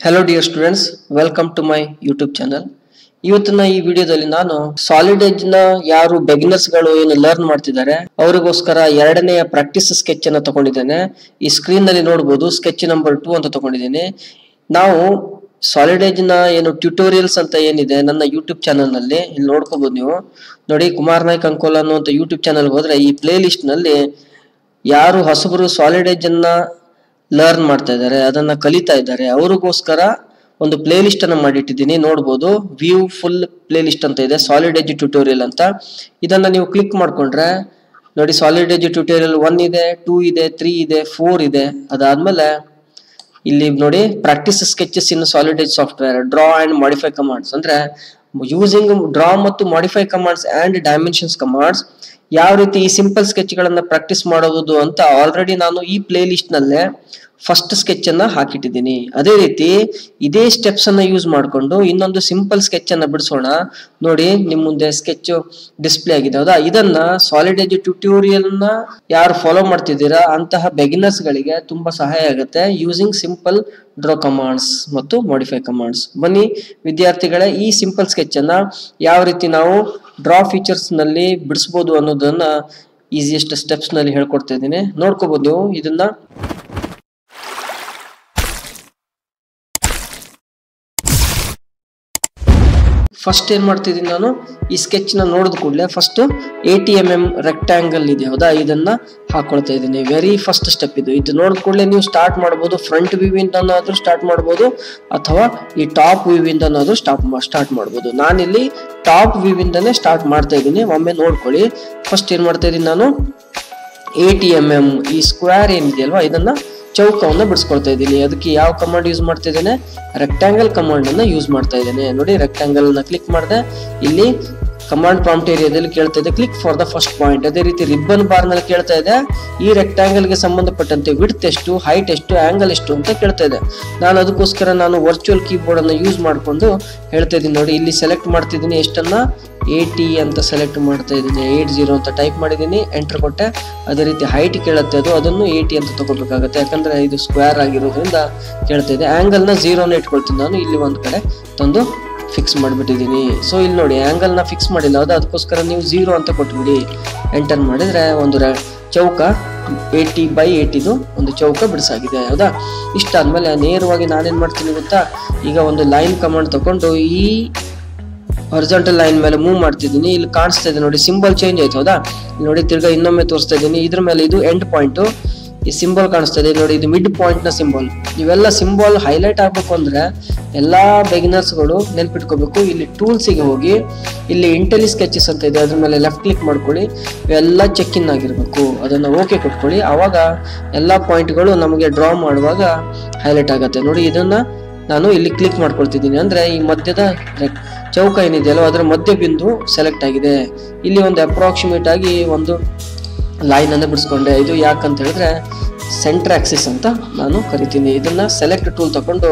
Hello dear students, welcome to my YouTube channel. ಇವತ್ತಿನ ಈ ವಿಡಿಯೋದಲ್ಲಿ ನಾನು ಸಾಲಿಡ್ ಎಡ್ಜ್ ನ ಯಾರು ಬಿಗಿನರ್ಸ್ ಗಳು ಏನು ಲರ್ನ್ ಮಾಡ್ತಿದ್ದಾರೆ ಅವರಿಗೋಸ್ಕರ ಎರಡನೆಯ ಪ್ರಾಕ್ಟೀಸ್ ಸ್ಕೆಚ್ ಅನ್ನು ತಗೊಂಡಿದ್ದೇನೆ. ಈ ಸ್ಕ್ರೀನ್ ನಲ್ಲಿ ನೋಡಬಹುದು ಸ್ಕೆಚ್ ನಂಬರ್ 2 ಅಂತ ತಗೊಂಡಿದ್ದೇನೆ. ನಾವು ಸಾಲಿಡ್ ಎಡ್ಜ್ ನ ಏನು ಟ್ಯುಟೋರಿಯಲ್ಸ್ ಅಂತ ಏನಿದೆ ನನ್ನ ಯೂಟ್ಯೂಬ್ ಚಾನಲ್ ನಲ್ಲಿ ಇಲ್ಲಿ ನೋಡ್ಕೋಬಹುದು. ನೀವು ನೋಡಿ ಕುಮಾರ್ ನಾಯ್ಕ್ ಅಂಕೋಲ್ ಅನ್ನುವಂತ ಯೂಟ್ಯೂಬ್ ಚಾನಲ್ ಹೋದ್ರೆ ಈ ಪ್ಲೇ ಲಿಸ್ಟ್ ನಲ್ಲಿ ಯಾರು ಹೊಸಬರು ಸಾಲಿಡ್ ಎಡ್ಜ್ ಅನ್ನ ಲರ್ನ್ ಮಾಡ್ತಾ ಇದ್ದಾರೆ ಅದನ್ನ ಕಲಿತಾ ಇದ್ದಾರೆ ಅವರಿಗೋಸ್ಕರ ಒಂದು ಪ್ಲೇ ಲಿಸ್ಟ್ ಅನ್ನು ಮಾಡಿಟ್ಟಿದ್ದೀನಿ. ನೋಡಬಹುದು ವ್ಯೂ ಫುಲ್ ಪ್ಲೇ ಲಿಸ್ಟ್ ಅಂತ ಇದೆ, ಸಾಲಿಡ್ ಎಡ್ಜ್ ಟ್ಯುಟೋರಿಯಲ್ ಅಂತ. ಇದನ್ನ ನೀವು ಕ್ಲಿಕ್ ಮಾಡ್ಕೊಂಡ್ರೆ ನೋಡಿ ಸಾಲಿಡ್ ಎಡ್ಜ್ ಟ್ಯುಟೋರಿಯಲ್ 1 ಇದೆ, 2 ಇದೆ, 3 ಇದೆ, 4 ಇದೆ. ಅದಾದ್ಮೇಲೆ ಇಲ್ಲಿ ನೋಡಿ practice sketches in solid edge software, draw and modify commands ಅಂದ್ರೆ ಯೂಸಿಂಗ್ ಡ್ರಾ ಮತ್ತು modify commands and dimensions commands ಯಾವ ರೀತಿ ಈ ಸಿಂಪಲ್ ಸ್ಕೆಚ್ ಗಳನ್ನ ಪ್ರಾಕ್ಟೀಸ್ ಮಾಡುವುದು ಅಂತ ಆಲ್ರೆಡಿ ನಾನು ಈ ಪ್ಲೇ ಲಿಸ್ಟ್ ನಲ್ಲೇ ಫಸ್ಟ್ ಸ್ಕೆಚ್ ಅನ್ನ ಹಾಕಿಟ್ಟಿದ್ದೀನಿ. ಅದೇ ರೀತಿ ಇದೇ ಸ್ಟೆಪ್ಸ್ ಅನ್ನ ಯೂಸ್ ಮಾಡಿಕೊಂಡು ಇನ್ನೊಂದು ಸಿಂಪಲ್ ಸ್ಕೆಚ್ ಅನ್ನ ಬಿಡಿಸೋಣ. ನೋಡಿ ನಿಮ್ ಮುಂದೆ ಸ್ಕೆಚ್ ಡಿಸ್ಪ್ಲೇ ಆಗಿದೆ ಹೌದಾ. ಇದನ್ನ ಸಾಲಿಡ್ ಎಡ್ಜ್ ಟ್ಯುಟೋರಿಯಲ್ ನ ಯಾರು ಫಾಲೋ ಮಾಡ್ತಿದ್ದೀರಾ ಅಂತಹ ಬಿಗಿನರ್ಸ್ ಗಳಿಗೆ ತುಂಬಾ ಸಹಾಯ ಆಗುತ್ತೆ ಯೂಸಿಂಗ್ ಸಿಂಪಲ್ ಡ್ರಾ ಕಮಾಂಡ್ಸ್ ಮತ್ತು ಮಾಡಿಫೈ ಕಮಾಂಡ್ಸ್. ಬನ್ನಿ ವಿದ್ಯಾರ್ಥಿಗಳೇ, ಈ ಸಿಂಪಲ್ ಸ್ಕೆಚ್ ಅನ್ನ ಯಾವ ರೀತಿ ನಾವು ಡ್ರಾ ಫೀಚರ್ಸ್ ನಲ್ಲಿ ಬಿಡಿಸಬಹುದು ಅನ್ನೋದನ್ನ ಈಸಿಯೆಸ್ಟ್ ಸ್ಟೆಪ್ಸ್ ನಲ್ಲಿ ಹೇಳ್ಕೊಡ್ತಾ ಇದ್ದೀನಿ. ನೋಡ್ಕೋಬಹುದು ನೀವು ಇದನ್ನ. ಫಸ್ಟ್ ಏನ್ ಮಾಡ್ತಿದ್ದೀನಿ ನಾನು ಈ ಸ್ಕೆಚ್ ನ ನೋಡಿದ ಕೂಡಲೇ ಫಸ್ಟ್ 80 mm ರೆಕ್ಟಾಂಗಲ್ ಇದೆ ಹೌದಾ, ಇದನ್ನ ಹಾಕೊಳ್ತಾ ಇದ್ದೀನಿ. ವೆರಿ ಫಸ್ಟ್ ಸ್ಟೆಪ್ ಇದು ನೋಡಿದ ಕೂಡಲೇ ನೀವು ಸ್ಟಾರ್ಟ್ ಮಾಡಬಹುದು. ಫ್ರಂಟ್ ವ್ಯೂ ಇಂದನಾದ್ರೂ ಸ್ಟಾರ್ಟ್ ಮಾಡಬಹುದು ಅಥವಾ ಈ ಟಾಪ್ ವ್ಯೂ ಇಂದನಾದ್ರೂ ಸ್ಟಾರ್ಟ್ ಮಾಡಬಹುದು. ನಾನಿಲ್ಲಿ ಟಾಪ್ ವ್ಯೂ ಇಂದಾನೆ ಸ್ಟಾರ್ಟ್ ಮಾಡ್ತಾ ಇದ್ದೀನಿ. ಒಮ್ಮೆ ನೋಡ್ಕೊಳ್ಳಿ. ಫಸ್ಟ್ ಏನ್ ಮಾಡ್ತಾ ಇದ್ದೀನಿ ನಾನು 80 mm ಈ ಸ್ಕ್ವೇರ್ ಏನಿದೆ ಅಲ್ವಾ ಇದನ್ನ ಚೌಕವನ್ನ ಬಿಡಿಸ್ಕೊಳ್ತಾ ಇದ್ದೀನಿ. ಅದಕ್ಕೆ ಯಾವ ಕಮಾಂಡ್ ಯೂಸ್ ಮಾಡ್ತಾ ಇದ್ದೇನೆ, ರೆಕ್ಟಾಂಗಲ್ ಕಮಾಂಡ್ ಅನ್ನ ಯೂಸ್ ಮಾಡ್ತಾ ಇದ್ದೇನೆ. ನೋಡಿ ರೆಕ್ಟಾಂಗಲ್ ನ ಕ್ಲಿಕ್ ಮಾಡಿದೆ. ಇಲ್ಲಿ ಕಮಾಂಡ್ ಪ್ರಾಂಪ್ಟ್ ಏರಿಯಾದಲ್ಲಿ ಕೇಳ್ತಾ ಇದೆ click for the first point. ಅದೇ ರೀತಿ ರಿಬ್ಬನ್ ಬಾರ್ ನಲ್ಲಿ ಕೇಳ್ತಾ ಇದೆ ಈ ರೆಕ್ಟಾಂಗಲ್ ಗೆ ಸಂಬಂಧಪಟ್ಟಂತೆ ವಿಡ್ತ್ ಎಷ್ಟು, ಹೈಟ್ ಎಷ್ಟು, ಆಂಗಲ್ ಎಷ್ಟು ಅಂತ ಕೇಳ್ತಾ ಇದೆ. ನಾನು ಅದಕ್ಕೋಸ್ಕರ ನಾನು ವರ್ಚುವಲ್ ಕೀಬೋರ್ಡ್ ಅನ್ನ ಯೂಸ್ ಮಾಡ್ಕೊಂಡು ಹೇಳ್ತಾ ಇದ್ದೀನಿ. ನೋಡಿ ಇಲ್ಲಿ ಸೆಲೆಕ್ಟ್ ಮಾಡ್ತಿದ್ದೀನಿ ಎಷ್ಟನ್ನ 80 ಅಂತ ಸೆಲೆಕ್ಟ್ ಮಾಡ್ತಾ ಇದ್ದೀನಿ. 80 ಅಂತ ಟೈಪ್ ಮಾಡಿದ್ದೀನಿ, ಎಂಟರ್ ಕೊಟ್ಟೆ. ಅದೇ ರೀತಿ ಹೈಟ್ ಕೇಳುತ್ತೆ ಅದನ್ನು 80 ಅಂತ ತಗೋಬೇಕಾಗುತ್ತೆ ಯಾಕಂದ್ರೆ ಇದು ಸ್ಕ್ವೇರ್ ಆಗಿರೋದ್ರಿಂದ ಕೇಳ್ತಾ ಇದೆ. ಆಂಗಲ್ ನ 0 ಇಟ್ಕೊಳ್ತೀನಿ ನಾನು. ಇಲ್ಲಿ ಒಂದ್ ಕಡೆ ತಂದು ಫಿಕ್ಸ್ ಮಾಡಿಬಿಟ್ಟಿದ್ದೀನಿ. ಸೊ ಇಲ್ಲಿ ನೋಡಿ ಆಂಗಲ್ ನ ಫಿಕ್ಸ್ ಮಾಡಿಲ್ಲ ಹೌದಾ, ಅದಕ್ಕೋಸ್ಕರ ನೀವು 0 ಅಂತ ಕೊಟ್ಬಿಡಿ. ಎಂಟರ್ ಮಾಡಿದ್ರೆ ಒಂದು ಚೌಕ 80x80 ಒಂದು ಚೌಕ ಬಿಡಿಸಾಗಿದೆ ಹೌದಾ. ಇಷ್ಟಾದ್ಮೇಲೆ ನೇರವಾಗಿ ನಾನೇನ್ ಮಾಡ್ತೀನಿ ಗೊತ್ತಾ, ಈಗ ಒಂದು ಲೈನ್ ಕಮಾಂಡ್ ತಗೊಂಡು ಈ ಹಾರಿಜಾಂಟಲ್ ಲೈನ್ ಮೇಲೆ ಮೂವ್ ಮಾಡ್ತಿದ್ದೀನಿ. ಇಲ್ಲಿ ಕಾಣಿಸ್ತಾ ಇದೆ ನೋಡಿ ಸಿಂಬಲ್ ಚೇಂಜ್ ಆಯ್ತು ಹೌದಾ. ನೋಡಿ ತಿರ್ಗಾ ಇನ್ನೊಮ್ಮೆ ತೋರಿಸ್ತಾ ಇದ್ದೀನಿ. ಇದ್ರ ಮೇಲೆ ಇದು ಎಂಡ್ ಪಾಯಿಂಟ್ ಈ ಸಿಂಬಲ್ ಕಾಣಿಸ್ತಾ ಇದೆ ನೋಡಿ, ಇದು ಮಿಡ್ ಪಾಯಿಂಟ್ ನ ಸಿಂಬಲ್. ಇವೆಲ್ಲ ಸಿಂಬಲ್ ಹೈಲೈಟ್ ಆಗ್ಬೇಕು ಅಂದ್ರೆ ಎಲ್ಲಾ ಬಿಗಿನರ್ಸ್ ಗಳು ನೆನ್ಪಿಟ್ಕೋಬೇಕು. ಇಲ್ಲಿ ಟೂಲ್ಸ್ ಗೆ ಹೋಗಿ ಇಲ್ಲಿ ಇಂಟೆಲಿ ಸ್ಕೆಚಸ್ ಅಂತ ಇದೆ ಅದ್ರ ಮೇಲೆ ಲೆಫ್ಟ್ ಕ್ಲಿಕ್ ಮಾಡ್ಕೊಳ್ಳಿ. ಇವೆಲ್ಲ ಚೆಕ್ ಇನ್ ಆಗಿರ್ಬೇಕು, ಅದನ್ನ ಓಕೆ ಕೊಟ್ಕೊಳ್ಳಿ. ಅವಾಗ ಎಲ್ಲಾ ಪಾಯಿಂಟ್ ಗಳು ನಮಗೆ ಡ್ರಾ ಮಾಡುವಾಗ ಹೈಲೈಟ್ ಆಗುತ್ತೆ. ನೋಡಿ ಇದನ್ನ ನಾನು ಇಲ್ಲಿ ಕ್ಲಿಕ್ ಮಾಡ್ಕೊಳ್ತಿದ್ದೀನಿ. ಅಂದ್ರೆ ಈ ಮಧ್ಯದ ಚೌಕ ಏನಿದೆಯಲ್ಲ ಅದರ ಮಧ್ಯ ಬಿಂದು ಸೆಲೆಕ್ಟ್ ಆಗಿದೆ. ಇಲ್ಲಿ ಒಂದು ಅಪ್ರಾಕ್ಸಿಮೇಟ್ ಆಗಿ ಒಂದು ಲೈನ್ ಅನ್ನು ಬಿಡಿಸ್ಕೊಂಡೆ. ಇದು ಯಾಕಂತ ಹೇಳಿದ್ರೆ ಸೆಂಟರ್ ಆಕ್ಸಿಸ್ ಅಂತ ನಾನು ಕರಿತೀನಿ. ಇದನ್ನ ಸೆಲೆಕ್ಟ್ ಟೂಲ್ ತಗೊಂಡು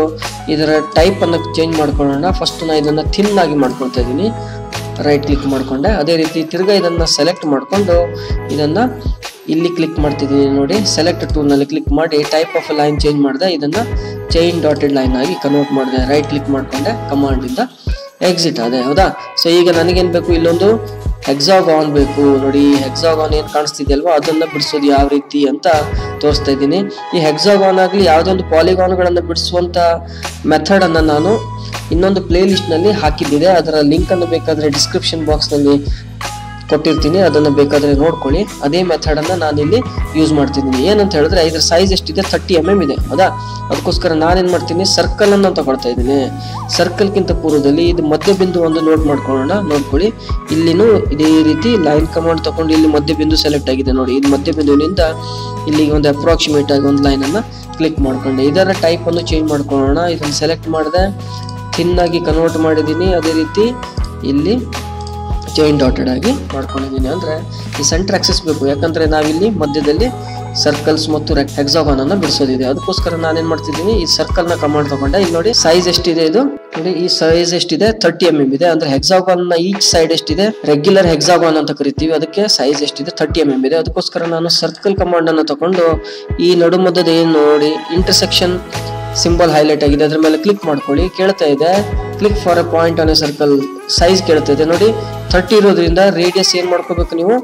ಇದರ ಟೈಪ್ ಅನ್ನು ಚೇಂಜ್ ಮಾಡ್ಕೊಳ್ಳೋಣ. ಫಸ್ಟ್ ನಾ ಇದನ್ನ ಥಿನ್ ಆಗಿ ಮಾಡ್ಕೊಳ್ತಾ ಇದ್ದೀನಿ, ರೈಟ್ ಕ್ಲಿಕ್ ಮಾಡ್ಕೊಂಡೆ. ಅದೇ ರೀತಿ ತಿರ್ಗಾ ಇದನ್ನ ಸೆಲೆಕ್ಟ್ ಮಾಡ್ಕೊಂಡು ಇದನ್ನ ಇಲ್ಲಿ ಕ್ಲಿಕ್ ಮಾಡ್ತಿದ್ದೀನಿ. ನೋಡಿ ಸೆಲೆಕ್ಟ್ ಟೂಲ್ ನಲ್ಲಿ ಕ್ಲಿಕ್ ಮಾಡಿ ಟೈಪ್ ಆಫ್ ಲೈನ್ ಚೇಂಜ್ ಮಾಡಿದೆ. ಇದನ್ನ ಚೈನ್ ಡಾಟೆಡ್ ಲೈನ್ ಆಗಿ ಕನ್ವರ್ಟ್ ಮಾಡಿದೆ. ರೈಟ್ ಕ್ಲಿಕ್ ಮಾಡ್ಕೊಂಡೆ, ಕಮಾಂಡ್ ಇಂದ ಎಕ್ಸಿಟ್ ಆದೆ ಹೌದಾ. ಸೊ ಈಗ ನನಗೇನ್ ಬೇಕು, ಇಲ್ಲೊಂದು ಹೆಕ್ಸಾಗಾನ್ ಬೇಕು. ನೋಡಿ ಹೆಕ್ಸಾಗಾನ್ ಏನ್ ಕಾಣಿಸ್ತಿದೆ ಅಲ್ವಾ ಅದನ್ನ ಬಿಡಿಸೋದು ಯಾವ ರೀತಿ ಅಂತ ತೋರಿಸ್ತಾ ಇದ್ದೀನಿ. ಈ ಹೆಕ್ಸಾಗಾನ್ ಆಗ್ಲಿ ಯಾವುದೇ ಒಂದು ಪಾಲಿಗಾನ್ ಗಳನ್ನ ಬಿಡಿಸುವಂತ ಮೆಥಡ್ ಅನ್ನ ನಾನು ಇನ್ನೊಂದು ಪ್ಲೇ ಲಿಸ್ಟ್ ನಲ್ಲಿ ಹಾಕಿದ್ದಿದೆ. ಅದರ ಲಿಂಕ್ ಅನ್ನು ಬೇಕಾದ್ರೆ ಡಿಸ್ಕ್ರಿಪ್ಷನ್ ಬಾಕ್ಸ್ ನಲ್ಲಿ ಕೊಟ್ಟಿರ್ತೀನಿ, ಅದನ್ನ ಬೇಕಾದ್ರೆ ನೋಡ್ಕೊಳ್ಳಿ. ಅದೇ ಮೆಥಡ್ ಅನ್ನ ನಾನು ಇಲ್ಲಿ ಯೂಸ್ ಮಾಡ್ತಿದ್ದೀನಿ. ಏನಂತ ಹೇಳಿದ್ರೆ ಇದ್ರ ಸೈಜ್ ಎಷ್ಟಿದೆ 30 mm ಇದೆ ಹೌದಾ. ಅದಕ್ಕೋಸ್ಕರ ನಾನೇನ್ ಮಾಡ್ತೀನಿ ಸರ್ಕಲ್ ಅನ್ನ ತಗೊಳ್ತಾ ಇದ್ದೀನಿ. ಸರ್ಕಲ್ ಗಿಂತ ಪೂರ್ವದಲ್ಲಿ ಇದು ಮಧ್ಯ ಬಿಂದು ಒಂದು ನೋಟ್ ಮಾಡ್ಕೊಳ್ಳೋಣ. ನೋಡ್ಕೊಳ್ಳಿ ಇಲ್ಲಿನೂ ಇದೇ ರೀತಿ ಲೈನ್ ಕಮಾಂಡ್ ತಗೊಂಡು ಇಲ್ಲಿ ಮಧ್ಯ ಬಿಂದು ಸೆಲೆಕ್ಟ್ ಆಗಿದೆ ನೋಡಿ. ಇದು ಮಧ್ಯ ಬಿಂದುವಿನಿಂದ ಇಲ್ಲಿಗೆ ಒಂದು ಅಪ್ರಾಕ್ಸಿಮೇಟ್ ಆಗಿ ಒಂದು ಲೈನ್ ಅನ್ನ ಕ್ಲಿಕ್ ಮಾಡ್ಕೊಂಡೆ. ಇದರ ಟೈಪ್ ಅನ್ನು ಚೇಂಜ್ ಮಾಡ್ಕೊಳ್ಳೋಣ. ಇದನ್ನ ಸೆಲೆಕ್ಟ್ ಮಾಡಿದೆ, ಥಿನ್ ಆಗಿ ಕನ್ವರ್ಟ್ ಮಾಡಿದ್ದೀನಿ. ಅದೇ ರೀತಿ ಇಲ್ಲಿ ಚೈನ್ ಡಾಟೆಡ್ ಆಗಿ ಮಾಡ್ಕೊಂಡಿದ್ದೀನಿ. ಅಂದ್ರೆ ಈ ಸೆಂಟರ್ ಆಕ್ಸಿಸ್ ಬೇಕು ಯಾಕಂದ್ರೆ ನಾವಿಲ್ಲಿ ಮಧ್ಯದಲ್ಲಿ ಸರ್ಕಲ್ಸ್ ಮತ್ತು ಹೆಕ್ಸಾಗಾನ್ ಅನ್ನ ಬಿಡಿಸೋದಿದೆ. ಅದಕ್ಕೋಸ್ಕರ ನಾನೇನ್ ಮಾಡ್ತಿದ್ದೀನಿ ಈ ಸರ್ಕಲ್ ನ ಕಮಾಂಡ್ ತಗೊಂಡೆ. ಇಲ್ಲಿ ನೋಡಿ ಸೈಜ್ ಎಷ್ಟಿದೆ, ಇದು ನೋಡಿ ಈ ಸೈಜ್ ಎಷ್ಟಿದೆ 30 mm ಇದೆ. ಅಂದ್ರೆ ಹೆಕ್ಸಾಗಾನ್ ನ ಈಚ್ ಸೈಡ್ ಎಷ್ಟಿದೆ, ರೆಗ್ಯುಲರ್ ಹೆಕ್ಸಾಗಾನ್ ಅಂತ ಕರಿತೀವಿ, ಅದಕ್ಕೆ ಸೈಜ್ ಎಷ್ಟಿದೆ 30 mm ಇದೆ. ಅದಕ್ಕೋಸ್ಕರ ನಾನು ಸರ್ಕಲ್ ಕಮಾಂಡ್ ಅನ್ನು ತಗೊಂಡು ಈ ನಡುಮಧ್ಯದ ಏನ್ ನೋಡಿ ಇಂಟರ್ಸೆಕ್ಷನ್ ಸಿಂಬಲ್ ಹೈಲೈಟ್ ಆಗಿದೆ, ಅದ್ರ ಮೇಲೆ ಕ್ಲಿಕ್ ಮಾಡ್ಕೊಳ್ಳಿ. ಕೇಳ್ತಾ ಇದೆ click for A point on A circle, size ಕೇಳ್ತಾ ಇದೆ ನೋಡಿ. 30 ಇರೋದ್ರಿಂದ ರೇಡಿಯಸ್ ಏನ್ ಮಾಡ್ಕೋಬೇಕು ನೀವು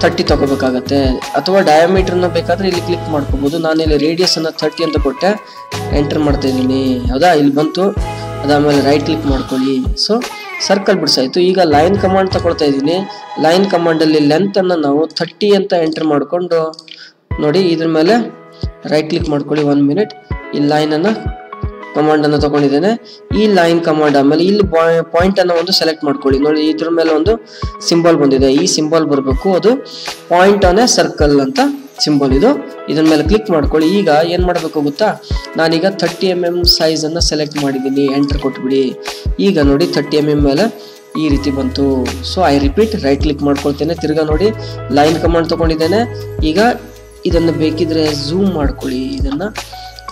30 ತಗೋಬೇಕಾಗತ್ತೆ, ಅಥವಾ ಡಯಾಮೀಟರ್ನ ಬೇಕಾದ್ರೆ ಇಲ್ಲಿ ಕ್ಲಿಕ್ ಮಾಡ್ಕೋಬಹುದು. ನಾನು ಇಲ್ಲಿ ರೇಡಿಯಸ್ ಅನ್ನ 30 ಅಂತ ಕೊಟ್ಟೆ, ಎಂಟರ್ ಮಾಡ್ತಾ ಇದ್ದೀನಿ. ಹೌದಾ, ಇಲ್ಲಿ ಬಂತು. ಅದಾದ್ಮೇಲೆ ರೈಟ್ ಕ್ಲಿಕ್ ಮಾಡ್ಕೊಳ್ಳಿ. ಸೊ ಸರ್ಕಲ್ ಬಿಡ್ಸಾಯ್ತು. ಈಗ ಲೈನ್ ಕಮಾಂಡ್ ತಗೊಳ್ತಾ ಇದ್ದೀನಿ. ಲೈನ್ ಕಮಾಂಡ್ ಅಲ್ಲಿ ಲೆಂತ್ ಅನ್ನ ನಾವು 30 ಅಂತ ಎಂಟರ್ ಮಾಡ್ಕೊಂಡು ನೋಡಿ, ಇದ್ರ ಮೇಲೆ ರೈಟ್ ಕ್ಲಿಕ್ ಮಾಡ್ಕೊಳ್ಳಿ. 1 ಮಿನಿಟ್. ಈ ಲೈನ್ ಅನ್ನ ಕಮಾಂಡ್ ಅನ್ನ ತಗೊಂಡಿದ್ದೇನೆ. ಈ ಲೈನ್ ಕಮಾಂಡ್ ಆಮೇಲೆ ಇಲ್ಲಿ ಪಾಯಿಂಟ್ ಅನ್ನ ಒಂದು ಸೆಲೆಕ್ಟ್ ಮಾಡ್ಕೊಳ್ಳಿ. ನೋಡಿ, ಇದ್ರ ಮೇಲೆ ಒಂದು ಸಿಂಬಲ್ ಬಂದಿದೆ, ಈ ಸಿಂಬಲ್ ಬರಬೇಕು. ಅದು ಪಾಯಿಂಟ್ ಆನ್ ಎ ಸರ್ಕಲ್ ಅಂತ ಸಿಂಬಲ್ ಇದು. ಇದ್ರ ಮೇಲೆ ಕ್ಲಿಕ್ ಮಾಡ್ಕೊಳ್ಳಿ. ಈಗ ಏನ್ ಮಾಡ್ಬೇಕು ಗೊತ್ತಾ, ನಾನೀಗ 30 mm ಸೈಜ್ ಅನ್ನ ಸೆಲೆಕ್ಟ್ ಮಾಡಿದ್ದೀನಿ, ಎಂಟರ್ ಕೊಟ್ಬಿಡಿ. ಈಗ ನೋಡಿ 30 mm ಮೇಲೆ ಈ ರೀತಿ ಬಂತು. So I repeat, right click ಮಾಡ್ಕೊಳ್ತೇನೆ. ತಿರ್ಗಾ ನೋಡಿ ಲೈನ್ ಕಮಾಂಡ್ ತಗೊಂಡಿದ್ದೇನೆ. ಈಗ ಇದನ್ನು ಬೇಕಿದ್ರೆ ಝೂಮ್ ಮಾಡ್ಕೊಳ್ಳಿ, ಇದನ್ನ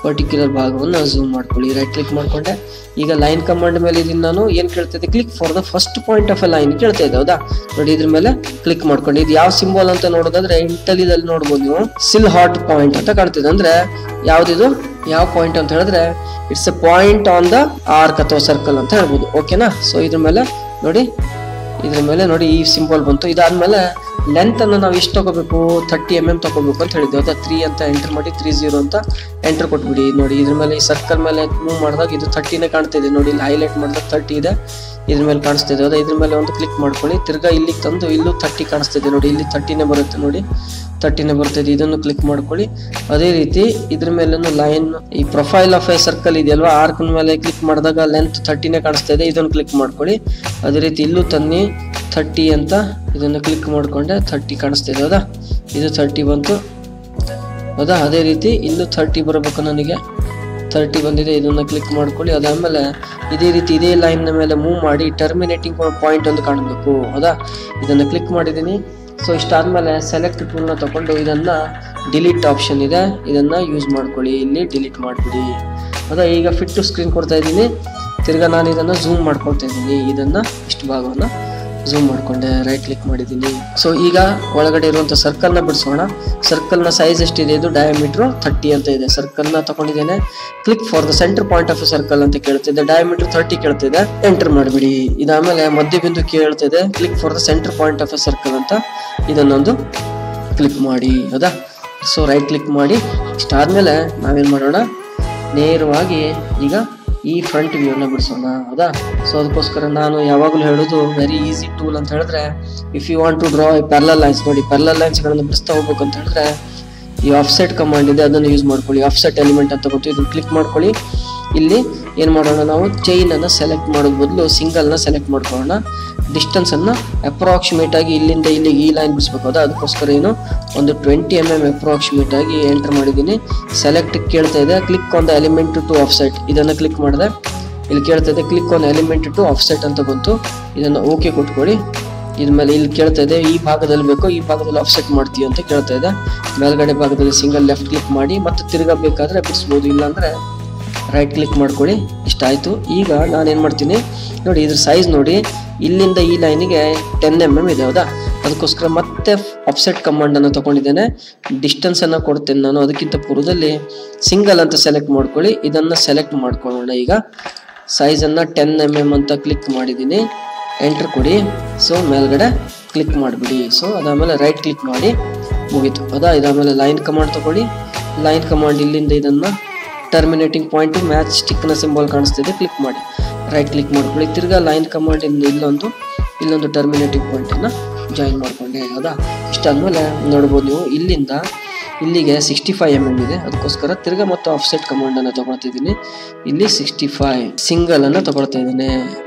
ಪರ್ಟಿಕ್ಯುಲರ್ ಭಾಗವನ್ನು ಝೂಮ್ ಮಾಡ್ಕೊಳ್ಳಿ. ರೈಟ್ ಕ್ಲಿಕ್ ಮಾಡ್ಕೊಂಡೆ. ಈಗ ಲೈನ್ ಕಮಾಂಡ್ ಮೇಲೆ ಇದನ್ನ ನಾನು ಏನ್ ಕೇಳ್ತಾ ಇದೆ, click for the first point of A line ಕೇಳ್ತಾ ಇದೆ. ಹೌದಾ, ನೋಡಿ ಇದ್ರ ಮೇಲೆ ಕ್ಲಿಕ್ ಮಾಡ್ಕೊಂಡು ಇದು ಯಾವ ಸಿಂಬಲ್ ಅಂತ ನೋಡೋದಾದ್ರೆ ಇಂಟಲಿದಲ್ಲಿ ನೋಡ್ಬೋದು ನೀವು, ಸಿಲ್ ಹಾಟ್ ಪಾಯಿಂಟ್ ಅಂತ ಕಾಣ್ತಿದೆ. ಅಂದ್ರೆ ಯಾವ್ದಿದು, ಯಾವ ಪಾಯಿಂಟ್ ಅಂತ ಹೇಳಿದ್ರೆ it's A point on the arc ಅಥವಾ ಸರ್ಕಲ್ ಅಂತ ಹೇಳ್ಬೋದು. ಓಕೆನಾ. ಸೊ ಇದ್ರ ಮೇಲೆ ನೋಡಿ, ಈ ಸಿಂಬಲ್ ಬಂತು. ಇದಾದ್ಮೇಲೆ ಲೆಂತ್ ಅನ್ನು ನಾವು ಎಷ್ಟು ತಗೋಬೇಕು, 30 mm ತಗೋಬೇಕು ಅಂತ ಹೇಳಿದ್ದೆ. ಹೌದಾ, 3 ಅಂತ ಎಂಟರ್ ಮಾಡಿ 30 ಅಂತ ಎಂಟರ್ ಕೊಟ್ಬಿಡಿ. ನೋಡಿ ಇದ್ರ ಮೇಲೆ ಈ ಸರ್ಕಲ್ ಮೇಲೆ ಮೂವ್ ಮಾಡಿದಾಗ ಇದು 30ನೇ ಕಾಣ್ತಾ ಇದೆ. ನೋಡಿ ಇಲ್ಲಿ ಹೈಲೈಟ್ ಮಾಡಿದಾಗ 30 ಇದೆ, ಇದ್ರ ಮೇಲೆ ಕಾಣಿಸ್ತಾ ಇದೆ. ಹೌದಾ, ಇದ್ರ ಮೇಲೆ ಒಂದು ಕ್ಲಿಕ್ ಮಾಡ್ಕೊಳ್ಳಿ. ತಿರ್ಗಾ ಇಲ್ಲಿಗೆ ತಂದು ಇಲ್ಲೂ 30 ಕಾಣಿಸ್ತಿದೆ. ನೋಡಿ ಇಲ್ಲಿ 30ನೇ ಬರುತ್ತೆ, ನೋಡಿ 30ನೇ ಬರ್ತದೆ. ಇದನ್ನು ಕ್ಲಿಕ್ ಮಾಡ್ಕೊಳ್ಳಿ. ಅದೇ ರೀತಿ ಇದ್ರ ಮೇಲೆ ಲೈನ್, ಈ ಪ್ರೊಫೈಲ್ ಆಫ್ ಎ ಸರ್ಕಲ್ ಇದೆಯಲ್ವಾ, ಆರ್ಕ್ ಮೇಲೆ ಕ್ಲಿಕ್ ಮಾಡಿದಾಗ ಲೆಂತ್ 30ನೇ ಕಾಣಿಸ್ತಾ ಇದೆ. ಇದನ್ನು ಕ್ಲಿಕ್ ಮಾಡ್ಕೊಳ್ಳಿ. ಅದೇ ರೀತಿ ಇಲ್ಲೂ ತನ್ನಿ 30 ಅಂತ ಇದನ್ನು ಕ್ಲಿಕ್ ಮಾಡ್ಕೊಂಡೆ, 30 ಕಾಣಿಸ್ತಾ ಇದೆ. ಹೌದಾ, ಇದು 30 ಬಂತು. ಹೌದಾ, ಅದೇ ರೀತಿ ಇಲ್ಲೂ 30 ಬರಬೇಕು, ನನಗೆ 30 ಬಂದಿದೆ. ಇದನ್ನ ಕ್ಲಿಕ್ ಮಾಡ್ಕೊಳ್ಳಿ. ಅದಾದ್ಮೇಲೆ ಇದೇ ರೀತಿ ಇದೇ ಲೈನ್ ಮೇಲೆ ಮೂವ್ ಮಾಡಿ ಟರ್ಮಿನೇಟಿಂಗ್ ಪಾಯಿಂಟ್ ಒಂದು ಕಾಣಬೇಕು. ಹೌದಾ, ಇದನ್ನ ಕ್ಲಿಕ್ ಮಾಡಿದ್ದೀನಿ. ಸೊ ಇಷ್ಟಾದ್ಮೇಲೆ ಸೆಲೆಕ್ಟ್ ಟೂಲ್ನ ತಗೊಂಡು ಇದನ್ನ ಡಿಲೀಟ್ ಆಪ್ಷನ್ ಇದೆ, ಇದನ್ನ ಯೂಸ್ ಮಾಡ್ಕೊಳ್ಳಿ. ಇಲ್ಲಿ ಡಿಲೀಟ್ ಮಾಡಿಬಿಡಿ. ಹೌದಾ, ಈಗ ಫಿಟ್ ಟು ಸ್ಕ್ರೀನ್ ಕೊಡ್ತಾ ಇದ್ದೀನಿ. ತಿರ್ಗಾ ನಾನು ಇದನ್ನ ಝೂಮ್ ಮಾಡ್ಕೊಳ್ತಾ ಇದ್ದೀನಿ. ಇದನ್ನ ಇಷ್ಟು ಭಾಗವನ್ನ ಝೂಮ್ ಮಾಡ್ಕೊಂಡೆ, ರೈಟ್ ಕ್ಲಿಕ್ ಮಾಡಿದ್ದೀನಿ. ಸೊ ಈಗ ಒಳಗಡೆ ಇರುವಂತ ಸರ್ಕಲ್ ನ ಬಿಡಿಸೋಣ. ಸರ್ಕಲ್ ನ ಸೈಜ್ ಎಷ್ಟಿದೆ, ಇದು ಡಯಾಮೀಟರ್ 30 ಅಂತ ಇದೆ. ಸರ್ಕಲ್ ನ ತಗೊಂಡಿದ್ದೇನೆ. Click for the centre point of circle ಅಂತ ಕೇಳ್ತಿದೆ. ಡಯಾಮೀಟರ್ 30 ಕೇಳ್ತಿದೆ, ಎಂಟರ್ ಮಾಡಿಬಿಡಿ. ಇದಾದ್ಮೇಲೆ ಮಧ್ಯ ಬಿಂದು ಕೇಳ್ತಿದೆ, click for the centre point of circle ಅಂತ ಇದನ್ನೊಂದು ಕ್ಲಿಕ್ ಮಾಡಿ. ಹೌದಾ, ಸೊ ರೈಟ್ ಕ್ಲಿಕ್ ಮಾಡಿ. ಇಷ್ಟಾದ್ಮೇಲೆ ನಾವೇನ್ ಮಾಡೋಣ, ನೇರವಾಗಿ ಈಗ ಈ ಫ್ರಂಟ್ ವ್ಯೂ ನ ಬಿಡಿಸೋಣ. ಹೌದಾ, ಸೊ ಅದಕ್ಕೋಸ್ಕರ ನಾನು ಯಾವಾಗಲೂ ಹೇಳೋದು ವೆರಿ ಈಸಿ ಟೂಲ್ ಅಂತ ಹೇಳಿದ್ರೆ, if you want to draw parallel lines, ನೋಡಿ ಪ್ಯಾರಲಲ್ ಲೈನ್ಸ್ ಗಳನ್ನು ಬಿಡಿಸ್ತಾ ಹೋಗ್ಬೇಕು ಅಂತ ಹೇಳಿದ್ರೆ ಈ ಆಫ್ಸೆಟ್ ಕಮಾಂಡ್ ಇದೆ, ಅದನ್ನು ಯೂಸ್ ಮಾಡ್ಕೊಳ್ಳಿ. ಆಫ್ಸೆಟ್ ಎಲಿಮೆಂಟ್ ಅಂತ ಗೊತ್ತು, ಇದನ್ನ ಕ್ಲಿಕ್ ಮಾಡ್ಕೊಳ್ಳಿ. ಇಲ್ಲಿ ಏನ್ ಮಾಡೋಣ, ನಾವು ಚೈನ್ ಅನ್ನ ಸೆಲೆಕ್ಟ್ ಮಾಡೋದ್ ಬದಲು ಸಿಂಗಲ್ ನ ಸೆಲೆಕ್ಟ್ ಮಾಡ್ಕೊಳ್ಳೋಣ. ಡಿಸ್ಟೆನ್ಸ್ ಅನ್ನ ಅಪ್ರಾಕ್ಸಿಮೇಟ್ ಆಗಿ ಇಲ್ಲಿಂದ ಇಲ್ಲಿಗೆ ಈ ಲೈನ್ ಬಿಡಿಸ್ಬೇಕು. ಹೌದಾ, ಅದಕ್ಕೋಸ್ಕರ ಏನು ಒಂದು 20 mm ಅಪ್ರಾಕ್ಸಿಮೇಟ್ ಆಗಿ ಎಂಟರ್ ಮಾಡಿದ್ದೀನಿ. ಸೆಲೆಕ್ಟ್ ಕೇಳ್ತಾ ಇದೆ, click on the element to offset, ಇದನ್ನ ಕ್ಲಿಕ್ ಮಾಡಿದೆ. ಇಲ್ಲಿ ಕೇಳ್ತಾ ಇದೆ click on element to offset ಅಂತ ಬಂತು. ಇದನ್ನ ಓಕೆ ಕೊಟ್ಕೊಳ್ಳಿ. ಇದ್ಮೇಲೆ ಇಲ್ಲಿ ಕೇಳ್ತಾ ಇದೆ ಈ ಭಾಗದಲ್ಲಿ ಬೇಕು, ಈ ಭಾಗದಲ್ಲಿ ಆಫ್ಸೆಟ್ ಮಾಡ್ತೀವಿ ಅಂತ ಕೇಳ್ತಾ ಇದೆ. ಮೇಲ್ಗಡೆ ಭಾಗದಲ್ಲಿ ಸಿಂಗಲ್ ಲೆಫ್ಟ್ ಕ್ಲಿಕ್ ಮಾಡಿ ಮತ್ತೆ ತಿರ್ಗಾ ಬೇಕಾದ್ರೆ ಬಿಡಿಸ್ಬೋದು, ಇಲ್ಲಾಂದ್ರೆ ರೈಟ್ ಕ್ಲಿಕ್ ಮಾಡ್ಕೊಳ್ಳಿ. ಇಷ್ಟ ಆಯ್ತು. ಈಗ ನಾನೇನ್ ಮಾಡ್ತೀನಿ ನೋಡಿ, ಇದ್ರ ಸೈಜ್ ನೋಡಿ, ಇಲ್ಲಿಂದ ಈ ಲೈನಿಗೆ 10 mm ಇದೆ. ಹೌದಾ, ಅದಕ್ಕೋಸ್ಕರ ಮತ್ತೆ ಆಫ್ಸೆಟ್ ಕಮಾಂಡ್ ಅನ್ನು ತಗೊಂಡಿದ್ದೇನೆ. ಡಿಸ್ಟೆನ್ಸ್ ಅನ್ನ ಕೊಡ್ತೇನೆ ನಾನು. ಅದಕ್ಕಿಂತ ಪೂರ್ವದಲ್ಲಿ ಸಿಂಗಲ್ ಅಂತ ಸೆಲೆಕ್ಟ್ ಮಾಡ್ಕೊಳ್ಳಿ. ಇದನ್ನ ಸೆಲೆಕ್ಟ್ ಮಾಡ್ಕೊಳ್ಳೋಣ. ಈಗ ಸೈಜ್ ಅನ್ನ 10 mm ಅಂತ ಕ್ಲಿಕ್ ಮಾಡಿದ್ದೀನಿ, ಎಂಟರ್ ಕೊಡಿ. ಸೊ ಮೇಲ್ಗಡೆ ಕ್ಲಿಕ್ ಮಾಡಿಬಿಡಿ. ಸೊ ಅದಾದ್ಮೇಲೆ ರೈಟ್ ಕ್ಲಿಕ್ ಮಾಡಿ, ಮುಗೀತು. ಹೌದಾ, ಇದಾದ್ಮೇಲೆ ಲೈನ್ ಕಮಾಂಡ್ ತಗೊಳ್ಳಿ. ಲೈನ್ ಕಮಾಂಡ್ ಇಲ್ಲಿಂದ ಇದನ್ನ ಟರ್ಮಿನೇಟಿಂಗ್ ಪಾಯಿಂಟ್ ಮ್ಯಾಚ್ ಸ್ಟಿಕ್ ನ ಸಿಂಬಲ್ ಕಾಣಿಸ್ತಿದೆ, ಕ್ಲಿಕ್ ಮಾಡಿ ರೈಟ್ ಕ್ಲಿಕ್ ಮಾಡ್ಕೊಳ್ಳಿ. ತಿರ್ಗಾ ಲೈನ್ ಕಮಾಂಡ್ ಇಂದ ಇಲ್ಲೊಂದು ಟರ್ಮಿನೇಟಿಂಗ್ ಪಾಯಿಂಟ್ ಅನ್ನ ಜಾಯಿನ್ ಮಾಡ್ಕೊಂಡೆ. ಹೌದಾ, ಇಷ್ಟಾದ್ಮೇಲೆ ನೋಡ್ಬೋದು ನೀವು ಇಲ್ಲಿಂದ ಇಲ್ಲಿಗೆ 65 mm ಇದೆ. ಅದಕ್ಕೋಸ್ಕರ ತಿರ್ಗಾ ಮತ್ತೆ ಆಫ್ಸೆಟ್ ಕಮಾಂಡ್ ಅನ್ನ ತಗೊಳ್ತಿದ್ದೀನಿ. ಇಲ್ಲಿ 65 ಸಿಂಗಲ್ ಅನ್ನ ತಗೊಳ್ತಾ ಇದ್ದೀನಿ.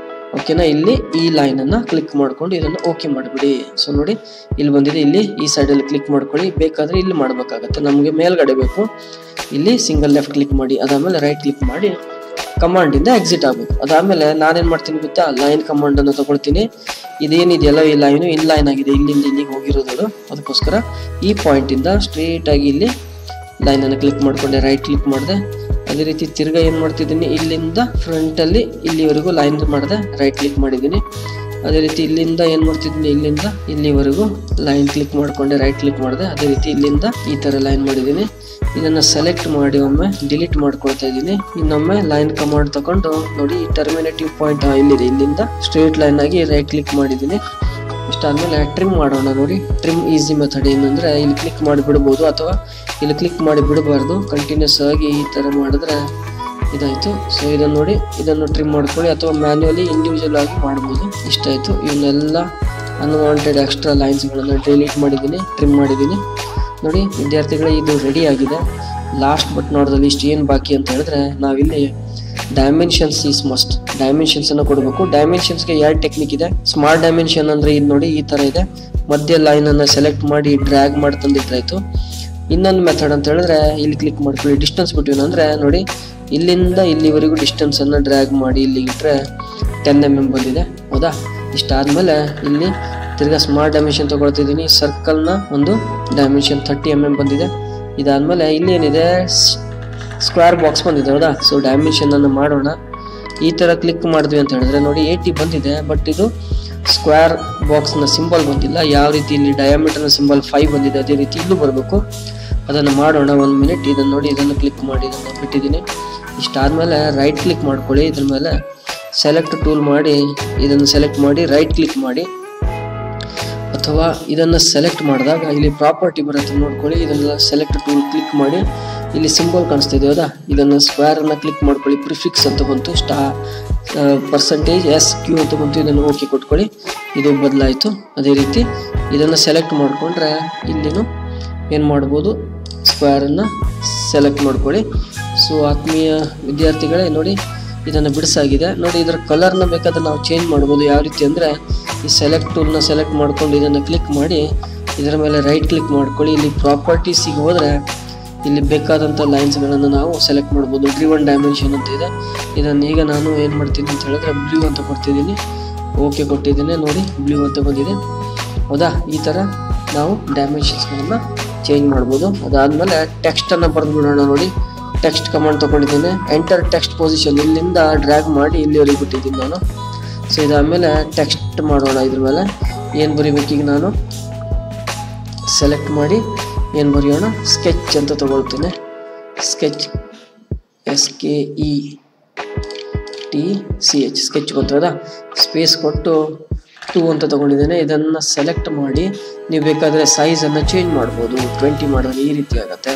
ಓಕೆನಾ, ಇಲ್ಲಿ ಈ ಲೈನ್ ಅನ್ನ ಕ್ಲಿಕ್ ಮಾಡ್ಕೊಂಡು ಇದನ್ನು ಓಕೆ ಮಾಡಿಬಿಡಿ. ಸೊ ನೋಡಿ ಇಲ್ಲಿ ಬಂದಿದೆ, ಇಲ್ಲಿ ಈ ಸೈಡ್ ಅಲ್ಲಿ ಕ್ಲಿಕ್ ಮಾಡ್ಕೊಳ್ಳಿ. ಬೇಕಾದ್ರೆ ಇಲ್ಲಿ ಮಾಡ್ಬೇಕಾಗತ್ತೆ, ನಮಗೆ ಮೇಲ್ಗಡೆ ಬೇಕು. ಇಲ್ಲಿ ಸಿಂಗಲ್ ಲೆಫ್ಟ್ ಕ್ಲಿಕ್ ಮಾಡಿ, ಅದಾದ್ಮೇಲೆ ರೈಟ್ ಕ್ಲಿಕ್ ಮಾಡಿ ಕಮಾಂಡ್ ಇಂದ ಎಕ್ಸಿಟ್ ಆಗಬೇಕು. ಅದಾದ್ಮೇಲೆ ನಾನೇನ್ ಮಾಡ್ತೀನಿ ಗೊತ್ತಾ, ಲೈನ್ ಕಮಾಂಡ್ ಅನ್ನು ತಗೊಳ್ತೀನಿ. ಇದೇನಿದೆಯಲ್ಲ ಈ ಲೈನ್ ಇನ್ ಲೈನ್ ಆಗಿದೆ, ಇಲ್ಲಿಂದ ಇಲ್ಲಿಗೆ ಹೋಗಿರೋದು. ಅದಕ್ಕೋಸ್ಕರ ಈ ಪಾಯಿಂಟ್ ಇಂದ ಸ್ಟ್ರೇಟ್ ಆಗಿ ಇಲ್ಲಿ ಲೈನ್ ಅನ್ನು ಕ್ಲಿಕ್ ಮಾಡ್ಕೊಂಡೆ, ರೈಟ್ ಕ್ಲಿಕ್ ಮಾಡಿದೆ. ಅದೇ ರೀತಿ ತಿರ್ಗಾ ಏನ್ ಮಾಡ್ತಿದ್ದೀನಿ, ಇಲ್ಲಿಂದ ಫ್ರಂಟ್ ಅಲ್ಲಿ ಇಲ್ಲಿವರೆಗೂ ಲೈನ್ ಮಾಡಿದೆ, ರೈಟ್ ಕ್ಲಿಕ್ ಮಾಡಿದ್ದೀನಿ. ಅದೇ ರೀತಿ ಇಲ್ಲಿಂದ ಏನು ಮಾಡ್ತಿದ್ದೀನಿ, ಇಲ್ಲಿಂದ ಇಲ್ಲಿವರೆಗೂ ಲೈನ್ ಕ್ಲಿಕ್ ಮಾಡಿಕೊಂಡೆ, ರೈಟ್ ಕ್ಲಿಕ್ ಮಾಡಿದೆ. ಅದೇ ರೀತಿ ಇಲ್ಲಿಂದ ಈ ಥರ ಲೈನ್ ಮಾಡಿದ್ದೀನಿ. ಇದನ್ನು ಸೆಲೆಕ್ಟ್ ಮಾಡಿ ಒಮ್ಮೆ ಡಿಲೀಟ್ ಮಾಡ್ಕೊಳ್ತಾ ಇದ್ದೀನಿ. ಇನ್ನೊಮ್ಮೆ ಲೈನ್ ಕಮಾಂಡ್ ತಗೊಂಡು ನೋಡಿ, ಈ ಟರ್ಮಿನೇಟಿವ್ ಪಾಯಿಂಟ್ ಇಲ್ಲಿದೆ, ಇಲ್ಲಿಂದ ಸ್ಟ್ರೇಟ್ ಲೈನ್ ಆಗಿ ರೈಟ್ ಕ್ಲಿಕ್ ಮಾಡಿದ್ದೀನಿ. ಇಷ್ಟಾದ್ಮೇಲೆ ಟ್ರಿಮ್ ಮಾಡೋಣ. ನೋಡಿ, ಟ್ರಿಮ್ ಈಸಿ ಮೆಥಡ್ ಏನಂದರೆ ಇಲ್ಲಿ ಕ್ಲಿಕ್ ಮಾಡಿ ಬಿಡ್ಬೋದು ಅಥವಾ ಇಲ್ಲಿ ಕ್ಲಿಕ್ ಮಾಡಿ ಬಿಡಬಾರ್ದು. ಕಂಟಿನ್ಯೂಸ್ ಆಗಿ ಈ ಥರ ಮಾಡಿದ್ರೆ ಇದಾಯಿತು. ಸೊ ಇದನ್ನು ನೋಡಿ, ಇದನ್ನು ಟ್ರಿಮ್ ಮಾಡ್ಕೊಳ್ಳಿ ಅಥವಾ ಮ್ಯಾನ್ಯುವಲಿ ಇಂಡಿವಿಜುವಲ್ ಆಗಿ ಮಾಡ್ಬೋದು. ಇಷ್ಟಾಯಿತು. ಇವನ್ನೆಲ್ಲ ಅನ್ವಾಂಟೆಡ್ ಎಕ್ಸ್ಟ್ರಾ ಲೈನ್ಸ್ಗಳನ್ನು ಡಿಲೀಟ್ ಮಾಡಿದ್ದೀನಿ, ಟ್ರಿಮ್ ಮಾಡಿದ್ದೀನಿ. ನೋಡಿ ವಿದ್ಯಾರ್ಥಿಗಳೇ, ಇದು ರೆಡಿ ಆಗಿದೆ. Last but not the least ಏನು ಬಾಕಿ ಅಂತ ಹೇಳಿದ್ರೆ, ನಾವಿಲ್ಲಿ ಡೈಮೆನ್ಷನ್ಸ್ ಈಸ್ ಮಸ್ಟ್, ಡೈಮೆನ್ಷನ್ಸನ್ನು ಕೊಡಬೇಕು. ಡೈಮೆನ್ಷನ್ಸ್ಗೆ 2 ಟೆಕ್ನಿಕ್ ಇದೆ. ಸ್ಮಾರ್ಟ್ ಡೈಮೆನ್ಷನ್ ಅಂದರೆ ಇದು ನೋಡಿ ಈ ಥರ ಇದೆ, ಮಧ್ಯ ಲೈನನ್ನು ಸೆಲೆಕ್ಟ್ ಮಾಡಿ ಡ್ರ್ಯಾಗ್ ಮಾಡಿ ತಂದಿಟ್ರಾಯ್ತು. ಇನ್ನೊಂದು ಮೆಥಡ್ ಅಂತ ಹೇಳಿದ್ರೆ ಇಲ್ಲಿ ಕ್ಲಿಕ್ ಮಾಡ್ಕೊಳ್ಳಿ, ಡಿಸ್ಟೆನ್ಸ್ ಬಿಟ್ವೀನ್ ಅಂದರೆ ನೋಡಿ ಇಲ್ಲಿಂದ ಇಲ್ಲಿವರೆಗೂ ಡಿಸ್ಟೆನ್ಸನ್ನು ಡ್ರ್ಯಾಗ್ ಮಾಡಿ ಇಲ್ಲಿ ಇಟ್ಟರೆ 10 mm ಬಂದಿದೆ, ಹೌದಾ. ಇಷ್ಟಾದಮೇಲೆ ಇಲ್ಲಿ ತಿರ್ಗಾ ಸ್ಮಾರ್ಟ್ ಡೈಮೆನ್ಷನ್ ತೊಗೊಳ್ತಿದ್ದೀನಿ. ಸರ್ಕಲ್ನ ಒಂದು ಡೈಮೆನ್ಷನ್ 30 mm ಬಂದಿದೆ. ಇದಾದಮೇಲೆ ಇಲ್ಲಿ ಏನಿದೆ, ಸ್ಕ್ವೇರ್ ಬಾಕ್ಸ್ ಬಂದಿದೆ, ಹೌದಾ. ಸೊ ಡೈಮೆನ್ಷನನ್ನು ಮಾಡೋಣ. ಈ ಥರ ಕ್ಲಿಕ್ ಮಾಡಿದ್ವಿ ಅಂತ ಹೇಳಿದ್ರೆ ನೋಡಿ 80 ಬಂದಿದೆ, ಬಟ್ ಇದು ಸ್ಕ್ವೇರ್ ಬಾಕ್ಸ್ನ ಸಿಂಬಲ್ ಬಂದಿಲ್ಲ. ಯಾವ ರೀತಿ ಇಲ್ಲಿ ಡಯಾಮೀಟರ್ನ ಸಿಂಬಲ್ 5 ಬಂದಿದೆ, ಅದೇ ರೀತಿ ಇಲ್ಲೂ ಬರಬೇಕು. ಅದನ್ನು ಮಾಡೋಣ. 1 ಮಿನಿಟ್. ಇದನ್ನು ನೋಡಿ, ಇದನ್ನು ಕ್ಲಿಕ್ ಮಾಡಿ ಇದನ್ನು ಬಿಟ್ಟಿದ್ದೀನಿ. ಇಷ್ಟಾದಮೇಲೆ ರೈಟ್ ಕ್ಲಿಕ್ ಮಾಡ್ಕೊಳ್ಳಿ. ಇದ್ರ ಮೇಲೆ ಸೆಲೆಕ್ಟ್ ಟೂಲ್ ಮಾಡಿ ಇದನ್ನು ಸೆಲೆಕ್ಟ್ ಮಾಡಿ ರೈಟ್ ಕ್ಲಿಕ್ ಮಾಡಿ, ಅಥವಾ ಇದನ್ನು ಸೆಲೆಕ್ಟ್ ಮಾಡಿದಾಗ ಇಲ್ಲಿ ಪ್ರಾಪರ್ಟಿ ಬರುತ್ತೆ ನೋಡ್ಕೊಳ್ಳಿ. ಇದನ್ನು ಸೆಲೆಕ್ಟ್ ಟೂಲ್ ಕ್ಲಿಕ್ ಮಾಡಿ ಇಲ್ಲಿ ಸಿಂಬಲ್ ಕಾಣಿಸ್ತಿದೆ, ಹೌದಾ. ಇದನ್ನು ಸ್ಕ್ವೇರನ್ನು ಕ್ಲಿಕ್ ಮಾಡ್ಕೊಳ್ಳಿ. ಪ್ರಿಫಿಕ್ಸ್ ಅಂತ ಬಂತು, %SQ ಅಂತ ಬಂತು. ಇದನ್ನು ಓಕೆ ಕೊಟ್ಕೊಳ್ಳಿ. ಇದು ಬದಲಾಯಿತು. ಅದೇ ರೀತಿ ಇದನ್ನು ಸೆಲೆಕ್ಟ್ ಮಾಡಿಕೊಂಡ್ರೆ ಇಲ್ಲಿನೂ ಏನು ಮಾಡ್ಬೋದು, ಸ್ಕ್ವೇರನ್ನು ಸೆಲೆಕ್ಟ್ ಮಾಡ್ಕೊಳ್ಳಿ. ಸೊ ಆತ್ಮೀಯ ವಿದ್ಯಾರ್ಥಿಗಳೇ, ನೋಡಿ ಇದನ್ನು ಬಿಡಿಸಾಗಿದೆ. ನೋಡಿ ಇದರ ಕಲರ್ನ ಬೇಕಾದ್ರೆ ನಾವು ಚೇಂಜ್ ಮಾಡ್ಬೋದು. ಯಾವ ರೀತಿ ಅಂದರೆ ಈ ಸೆಲೆಕ್ಟ್ ಟೂಲ್ನ ಸೆಲೆಕ್ಟ್ ಮಾಡ್ಕೊಂಡು ಇದನ್ನು ಕ್ಲಿಕ್ ಮಾಡಿ ಇದರ ಮೇಲೆ ರೈಟ್ ಕ್ಲಿಕ್ ಮಾಡ್ಕೊಳ್ಳಿ. ಇಲ್ಲಿ ಪ್ರಾಪರ್ಟೀಸಿಗೆ ಹೋದರೆ ಇಲ್ಲಿ ಬೇಕಾದಂಥ ಲೈನ್ಸ್ಗಳನ್ನು ನಾವು ಸೆಲೆಕ್ಟ್ ಮಾಡ್ಬೋದು. ಡ್ರಿವನ್ ಡೈಮೆನ್ಷನ್ ಅಂತ ಇದೆ. ಇದನ್ನು ಈಗ ನಾನು ಏನು ಮಾಡ್ತೀನಿ ಅಂತ ಹೇಳಿದ್ರೆ ಬ್ಲೂ ಅಂತ ಕೊಡ್ತಿದ್ದೀನಿ, ಓಕೆ ಕೊಟ್ಟಿದ್ದೀನಿ. ನೋಡಿ ಬ್ಲೂ ಅಂತ ಬಂದಿದೆ, ಹೌದಾ. ಈ ಥರ ನಾವು ಡೈಮೆನ್ಷನ್ಸ್ಗಳನ್ನು ಚೇಂಜ್ ಮಾಡ್ಬೋದು. ಅದಾದಮೇಲೆ ಟೆಕ್ಸ್ಟನ್ನು ಬರೆದು ಬಿಡೋಣ. ನೋಡಿ ಟೆಕ್ಸ್ಟ್ ಕಮಾಂಡ್ ತೊಗೊಂಡಿದ್ದೀನಿ. ಎಂಟರ್ ಟೆಕ್ಸ್ಟ್ ಪೊಸಿಷನ್ ಇಲ್ಲಿಂದ ಡ್ರ್ಯಾಗ್ ಮಾಡಿ ಇಲ್ಲಿವರೆಗೆ ಬಿಟ್ಟಿದ್ದೀನಿ ನಾನು. ಸೊ ಇದಾದಮೇಲೆ ಟೆಕ್ಸ್ಟ್ ಮಾಡೋಣ. ಇದ್ರ ಮೇಲೆ ಏನು ಬರೀಬೇಕೀಗ ನಾನು ಸೆಲೆಕ್ಟ್ ಮಾಡಿ ಏನು ಬರೆಯೋಣ, ಸ್ಕೆಚ್ ಅಂತ ತೊಗೊಳ್ತೀನಿ. ಸ್ಕೆಚ್ SKETCH ಸ್ಕೆಚ್ ಬಂತದ. ಸ್ಪೇಸ್ ಕೊಟ್ಟು 2 ಅಂತ ತೊಗೊಂಡಿದ್ದೇನೆ. ಇದನ್ನು ಸೆಲೆಕ್ಟ್ ಮಾಡಿ ನೀವು ಬೇಕಾದರೆ ಸೈಜನ್ನು ಚೇಂಜ್ ಮಾಡ್ಬೋದು. 20 ಮಾಡಿದ್ರೆ ಈ ರೀತಿ ಆಗುತ್ತೆ,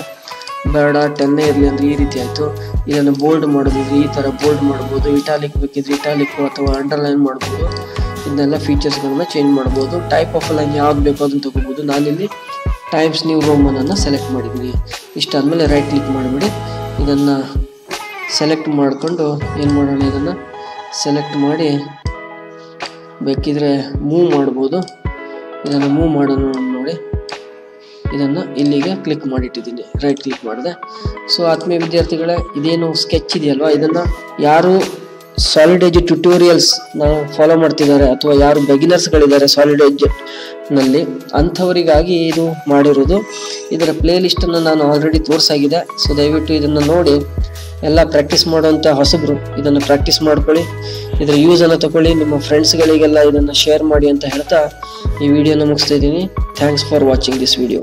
ಬೇಡ 10 ಇರಲಿ ಅಂದರೆ ಈ ರೀತಿ ಆಯಿತು. ಇದನ್ನು ಬೋಲ್ಡ್ ಮಾಡೋದಿದ್ರೆ ಈ ಥರ ಬೋಲ್ಡ್ ಮಾಡ್ಬೋದು. ಇಟಾಲಿಕ್ ಬೇಕಿದ್ರೆ ಇಟಾಲಿಕ್ಕು ಅಥವಾ ಅಂಡರ್ಲೈನ್ ಮಾಡ್ಬೋದು. ಇದನ್ನೆಲ್ಲ ಫೀಚರ್ಸ್ಗಳನ್ನ ಚೇಂಜ್ ಮಾಡ್ಬೋದು. ಟೈಪ್ ಆಫ್ ಲೈನ್ ಯಾವ್ದು ಬೇಕೋ ಅದನ್ನು ತೊಗೋಬೋದು. ನಾನಿಲ್ಲಿ ಟೈಮ್ಸ್ ನ್ಯೂ ರೋಮನನ್ನು ಸೆಲೆಕ್ಟ್ ಮಾಡಿದ್ದೀನಿ. ಇಷ್ಟಾದಮೇಲೆ ರೈಟ್ ಕ್ಲಿಕ್ ಮಾಡಿಬಿಡಿ. ಇದನ್ನು ಸೆಲೆಕ್ಟ್ ಮಾಡಿಕೊಂಡು ಏನು ಮಾಡೋಣ, ಇದನ್ನು ಸೆಲೆಕ್ಟ್ ಮಾಡಿ ಬೇಕಿದ್ರೆ ಮೂವ್ ಮಾಡ್ಬೋದು. ಇದನ್ನು ಮೂವ್ ಮಾಡೋಣ ನೋಡಿ. ಇದನ್ನು ಇಲ್ಲಿಗೆ ಕ್ಲಿಕ್ ಮಾಡಿಟ್ಟಿದ್ದೀನಿ, ರೈಟ್ ಕ್ಲಿಕ್ ಮಾಡಿದೆ. ಸೊ ಆತ್ಮೀಯ ವಿದ್ಯಾರ್ಥಿಗಳೇ, ಇದೇನು ಸ್ಕೆಚ್ ಇದೆಯಲ್ವಾ, ಇದನ್ನು ಯಾರು ಸಾಲಿಡ್ ಎಡ್ಜ್ ಟ್ಯುಟೋರಿಯಲ್ಸ್ ನಾವು ಫಾಲೋ ಮಾಡ್ತಿದ್ದಾರೆ ಅಥವಾ ಯಾರು ಬಿಗಿನರ್ಸ್ಗಳಿದ್ದಾರೆ ಸಾಲಿಡ್ ಎಡ್ಜ್ನಲ್ಲಿ, ಅಂಥವರಿಗಾಗಿ ಇದು ಮಾಡಿರೋದು. ಇದರ ಪ್ಲೇ ಲಿಸ್ಟನ್ನು ನಾನು ಆಲ್ರೆಡಿ ತೋರಿಸಾಗಿದೆ. ಸೊ ದಯವಿಟ್ಟು ಇದನ್ನು ನೋಡಿ ಎಲ್ಲ ಪ್ರಾಕ್ಟೀಸ್ ಮಾಡುವಂಥ ಹೊಸಬರು ಇದನ್ನು ಪ್ರಾಕ್ಟೀಸ್ ಮಾಡ್ಕೊಳ್ಳಿ. ಇದರ ಯೂಸನ್ನು ತಗೊಳ್ಳಿ, ನಿಮ್ಮ ಫ್ರೆಂಡ್ಸ್ಗಳಿಗೆಲ್ಲ ಇದನ್ನು ಶೇರ್ ಮಾಡಿ ಅಂತ ಹೇಳ್ತಾ ಈ ವಿಡಿಯೋನ ಮುಗಿಸ್ತಾ ಇದ್ದೀನಿ. Thanks for watching this video.